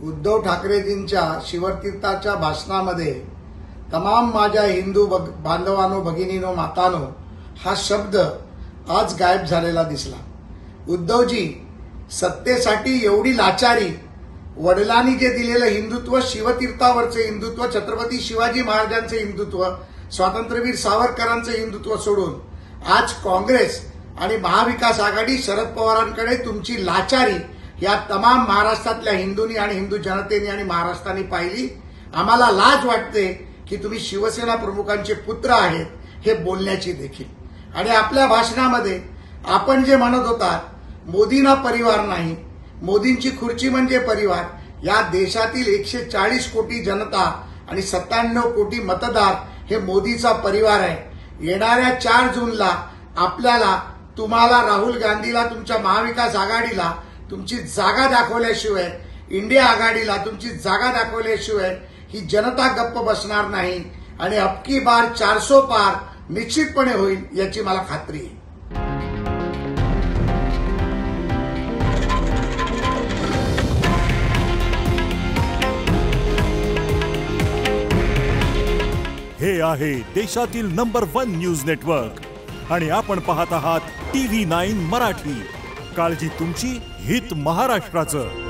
उद्धव ठाकरेजींच्या शिवतीर्थाच्या भाषणामध्ये तमाम माझ्या हिंदू बांधवांनो, भगिनीनो, मातानो हा शब्द आज गायब झालेला दिसला। उद्धवजी सत्तेसाठी एवढी लाचारी, वडिलांनी जे दिलेलं हिंदुत्व, शिवतीर्थावरचे हिंदुत्व, छत्रपती शिवाजी महाराजांचे हिंदुत्व, स्वातंत्र्यवीर सावरकरांचे हिंदुत्व सोडून आज काँग्रेस आणि महाविकास आघाडी शरद पवारांकडे तुमची लाचारी या तमाम महाराष्ट्रातल्या हिंदूंनी आणि हिंदू जनतेने आणि महाराष्ट्राने पाहिली। आम्हाला लाज वाटते की तुम्ही शिवसेना प्रमुखांचे पुत्र आहेत हे बोलण्याची देखील। आणि आपल्या भाषणामध्ये आपण जे म्हणत होता मोदींना परिवार नाही, मोदींची खुर्ची म्हणजे परिवार, या देशातील 140 कोटी जनता आणि 97 कोटी मतदार हे मोदीचा परिवार आहे। येणाऱ्या 4 जूनला आपल्याला, तुम्हाला, राहुल गांधीला, तुमच्या महाविकास आघाडीला तुमची जागा दाखवल्याशिवाय, इंडिया आघाडीला तुमची जागा दाखवल्याशिवाय ही जनता गप्प बसणार नाही आणि अबकी बार 400 पार निश्चितपणे होईल याची मला खात्री आहे। हे आहे देशातील नंबर 1 न्यूज नेटवर्क आणि आपण पाहत आहात TV9 मराठी। काळजी तुमची, हित महाराष्ट्राचं।